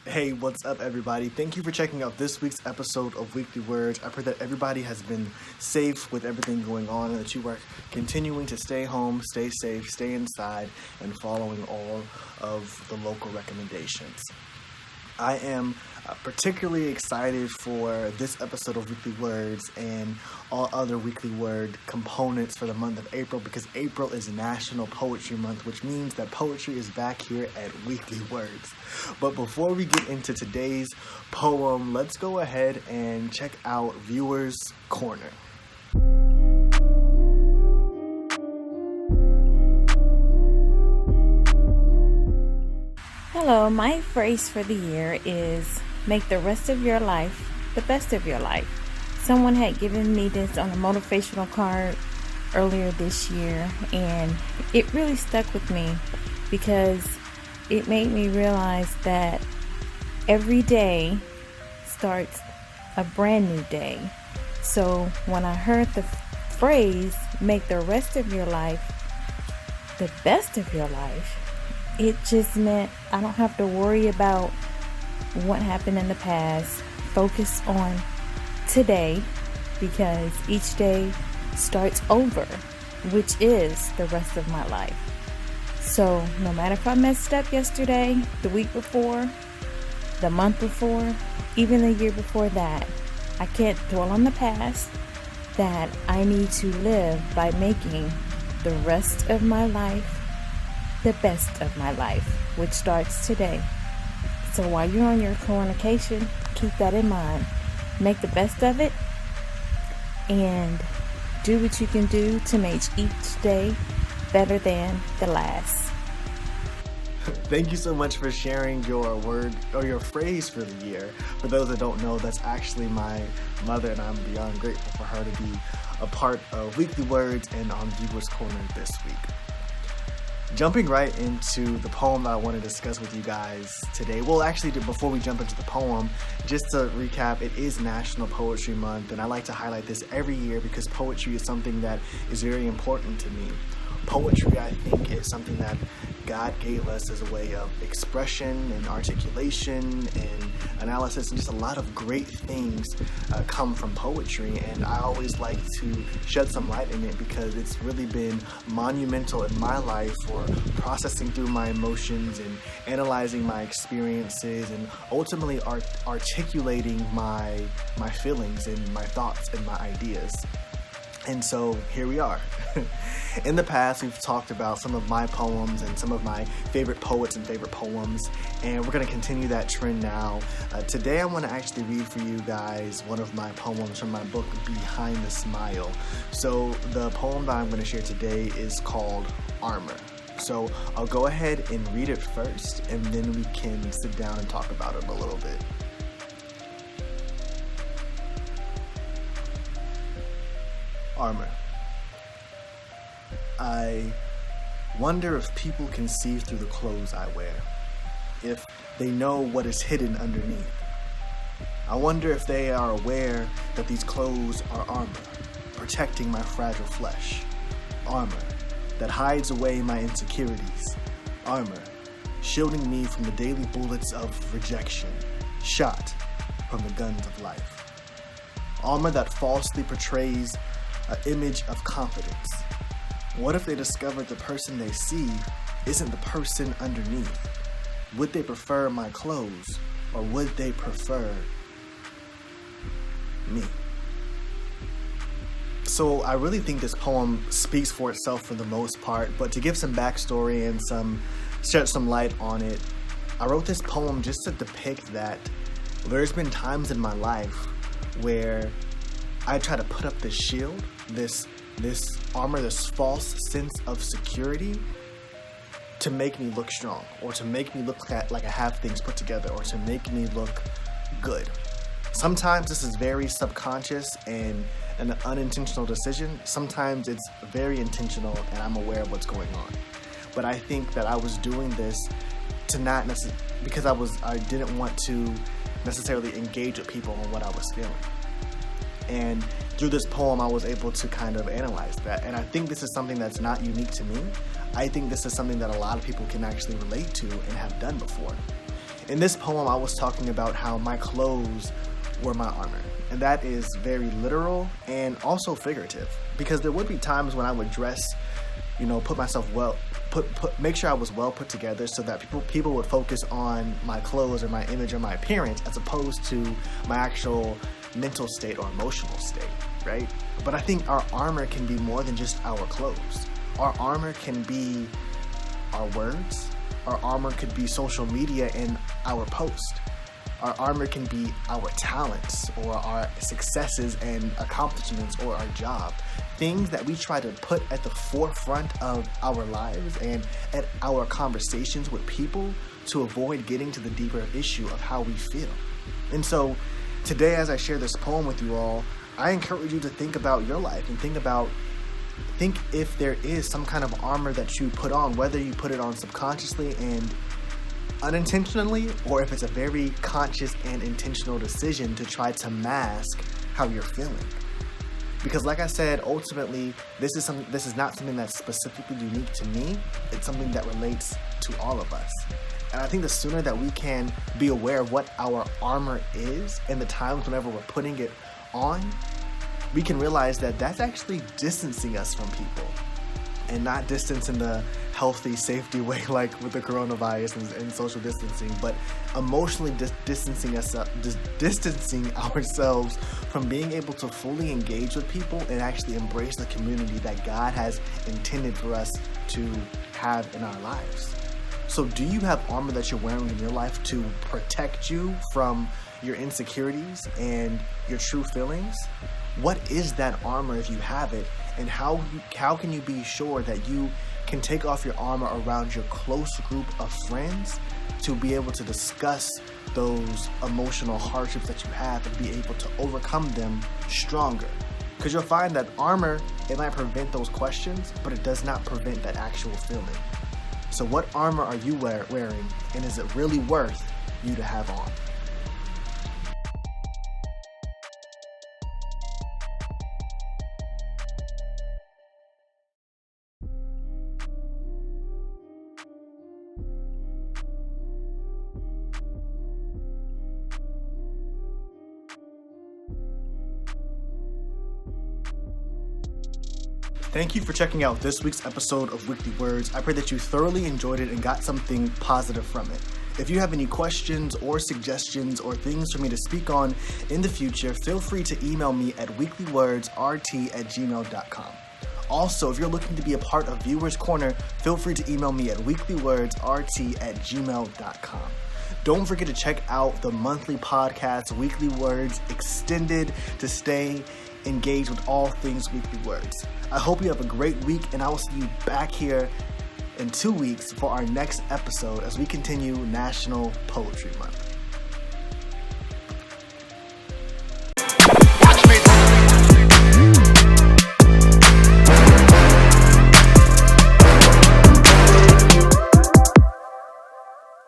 Hey, what's up, everybody? Thank you for checking out this week's episode of Weekly Words. I pray that everybody has been safe with everything going on and that you are continuing to stay home, stay safe, stay inside, and following all of the local recommendations. I am particularly excited for this episode of Weekly Words and all other Weekly Word components for the month of April, because April is National Poetry Month, which means that poetry is back here at Weekly Words. But before we get into today's poem, let's go ahead and check out Viewers Corner. Hello, my phrase for the year is make the rest of your life the best of your life. Someone had given me this on a motivational card earlier this year, and it really stuck with me because it made me realize that every day starts a brand new day. So when I heard the phrase make the rest of your life the best of your life, it just meant I don't have to worry about what happened in the past. Focus on today, because each day starts over, which is the rest of my life. So no matter if I messed up yesterday, the week before, the month before, even the year before that, I can't dwell on the past. That I need to live by making the rest of my life the best of my life, which starts today. So while you're on your communication, keep that in mind. Make the best of it and do what you can do to make each day better than the last. Thank you so much for sharing your word or your phrase for the year. For those that don't know, that's actually my mother, and I'm beyond grateful for her to be a part of Weekly Words and on Viewers Corner this week. Jumping right into the poem that I want to discuss with you guys today. Well, actually, before we jump into the poem, just to recap, it is National Poetry Month, and I like to highlight this every year because poetry is something that is very important to me. Poetry, I think, is something that God gave us as a way of expression and articulation and analysis, and just a lot of great things come from poetry, and I always like to shed some light in it because it's really been monumental in my life for processing through my emotions and analyzing my experiences and ultimately articulating my feelings and my thoughts and my ideas. And so here we are. In the past, we've talked about some of my poems and some of my favorite poets and favorite poems, and we're going to continue that trend now. Today, I want to actually read for you guys one of my poems from my book, Behind the Smile. So the poem that I'm going to share today is called Armor. So I'll go ahead and read it first, and then we can sit down and talk about it a little bit. Armor. I wonder if people can see through the clothes I wear, if they know what is hidden underneath. I wonder if they are aware that these clothes are armor, protecting my fragile flesh. Armor that hides away my insecurities. Armor shielding me from the daily bullets of rejection, shot from the guns of life. Armor that falsely portrays an image of confidence. What if they discovered the person they see isn't the person underneath? Would they prefer my clothes, or would they prefer me? So I really think this poem speaks for itself for the most part, but to give some backstory and shed some light on it, I wrote this poem just to depict that there's been times in my life where I try to put up this shield, this armor, this false sense of security to make me look strong, or to make me look like I have things put together, or to make me look good. Sometimes this is very subconscious and an unintentional decision. Sometimes it's very intentional and I'm aware of what's going on. But I think that I was doing this to not necessarily, because I didn't want to necessarily engage with people on what I was feeling. And through this poem, I was able to kind of analyze that. And I think this is something that's not unique to me. I think this is something that a lot of people can actually relate to and have done before. In this poem, I was talking about how my clothes were my armor. And that is very literal and also figurative, because there would be times when I would dress, put myself make sure I was well put together so that people would focus on my clothes or my image or my appearance as opposed to my actual mental state or emotional state, right? But I think our armor can be more than just our clothes. Our armor can be our words. Our armor could be social media and our post. Our armor can be our talents or our successes and accomplishments or our job. Things that we try to put at the forefront of our lives and at our conversations with people to avoid getting to the deeper issue of how we feel. And so today, as I share this poem with you all, I encourage you to think about your life and think if there is some kind of armor that you put on, whether you put it on subconsciously and unintentionally, or if it's a very conscious and intentional decision to try to mask how you're feeling. Because like I said, ultimately, this is not something that's specifically unique to me. It's something that relates to all of us. And I think the sooner that we can be aware of what our armor is and the times whenever we're putting it on, we can realize that that's actually distancing us from people. And not distance in the healthy, safety way like with the coronavirus and social distancing, but emotionally distancing ourselves from being able to fully engage with people and actually embrace the community that God has intended for us to have in our lives. So do you have armor that you're wearing in your life to protect you from your insecurities and your true feelings? What is that armor if you have it? And how can you be sure that you can take off your armor around your close group of friends to be able to discuss those emotional hardships that you have and be able to overcome them stronger? Because you'll find that armor, it might prevent those questions, but it does not prevent that actual feeling. So what armor are you wearing, and is it really worth you to have on? Thank you for checking out this week's episode of Weekly Words. I pray that you thoroughly enjoyed it and got something positive from it. If you have any questions or suggestions or things for me to speak on in the future, feel free to email me at weeklywordsrt@gmail.com. Also, if you're looking to be a part of Viewers Corner, feel free to email me at weeklywordsrt@gmail.com. Don't forget to check out the monthly podcast, Weekly Words Extended, to stay engaged with all things Weekly Words. I hope you have a great week, and I will see you back here in 2 weeks for our next episode as we continue National Poetry Month.